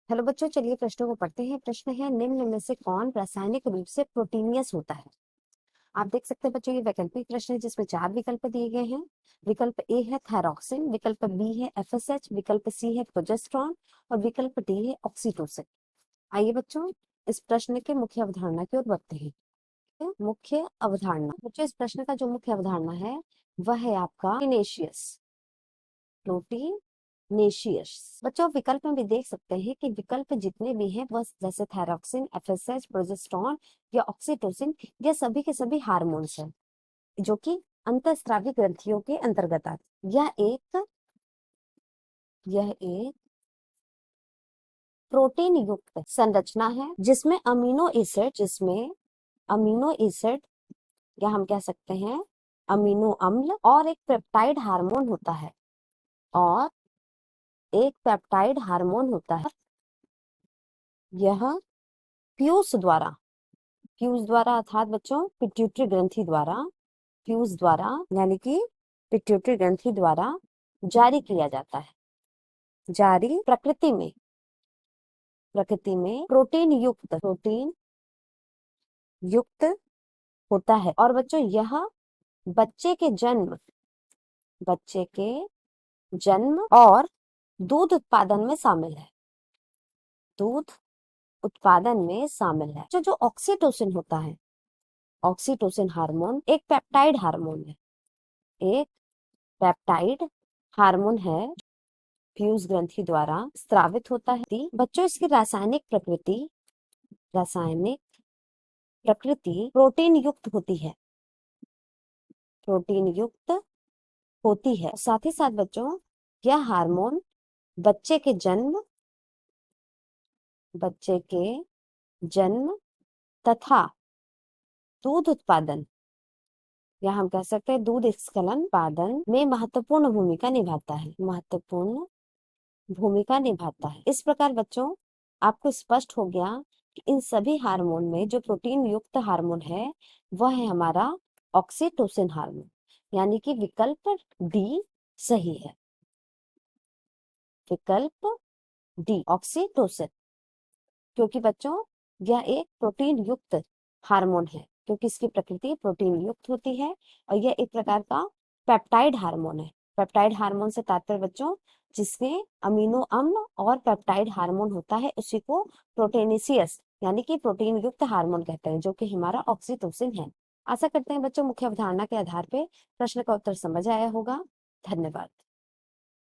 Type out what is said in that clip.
Hello बच्चों, चलिए प्रश्नों को पढ़ते हैं। प्रश्न है, निम्न में से कौन रासायनिक रूप से प्रोटीनियस होता है। आप देख सकते हैं बच्चों, ये वैकल्पिक प्रश्न है जिसमें 4 विकल्प दिए गए हैं। विकल्प ए है थायरॉक्सिन, विकल्प बी है एफएसएच, विकल्प सी है प्रोजेस्टेरॉन और विकल्प डी है ऑक्सीटोसिन। आइए बच्चों, इस प्रश्न के मुख्य अवधारणा की ओर बढ़ते हैं। मुख्य अवधारणा बच्चों, इस प्रश्न का जो मुख्य अवधारणा है वह है आपका प्रोटीन नेशियस। बच्चों, विकल्प में भी देख सकते हैं कि विकल्प जितने भी हैं वह जैसे थायरॉक्सिन, एफएसएच, प्रोजेस्टेरॉन या ऑक्सीटोसिन, ये सभी के सभी हार्मोन्स हैं जो कि अंतःस्रावी ग्रंथियों के अंतर्गत आते। यह एक प्रोटीन युक्त संरचना है जिसमें अमीनो एसिड या हम कह सकते हैं अमीनो अम्ल और एक पेप्टाइड हार्मोन होता है और यह फ्यूज द्वारा अर्थात बच्चों फ्यूज द्वारा यानी कि पिट्यूटरी ग्रंथि द्वारा जारी किया जाता है। प्रकृति में प्रोटीन युक्त होता है और बच्चों यह बच्चे के जन्म और दूध उत्पादन में शामिल है। जो ऑक्सीटोसिन होता है, ऑक्सीटोसिन हार्मोन एक पेप्टाइड हार्मोन है फ्यूज ग्रंथि द्वारा स्रावित होता है। बच्चों, इसकी रासायनिक प्रकृति प्रोटीन युक्त होती है। साथ ही साथ बच्चों, यह हार्मोन बच्चे के जन्म तथा दूध उत्पादन या हम कह सकते हैं दूध स्खलन उत्पादन में महत्वपूर्ण भूमिका निभाता है। इस प्रकार बच्चों, आपको स्पष्ट हो गया कि इन सभी हार्मोन में जो प्रोटीन युक्त हार्मोन है वह है हमारा ऑक्सीटोसिन हार्मोन, यानी कि विकल्प डी सही है। विकल्प डी ऑक्सीटोसिन, क्योंकि बच्चों यह एक प्रोटीन युक्त हार्मोन है, क्योंकि इसकी प्रकृति प्रोटीन युक्त होती है और यह एक प्रकार का पेप्टाइड हार्मोन है। पेप्टाइड हार्मोन से तात्पर्य बच्चों, जिसमें अमीनो अम्ल और पेप्टाइड हार्मोन होता है उसी को प्रोटीनेशियस यानी कि प्रोटीन युक्त हार्मोन कहते हैं, जो कि हमारा ऑक्सीटोसिन है। आशा करते हैं बच्चों मुख्य अवधारणा के आधार पे प्रश्न का उत्तर समझ आया होगा। धन्यवाद।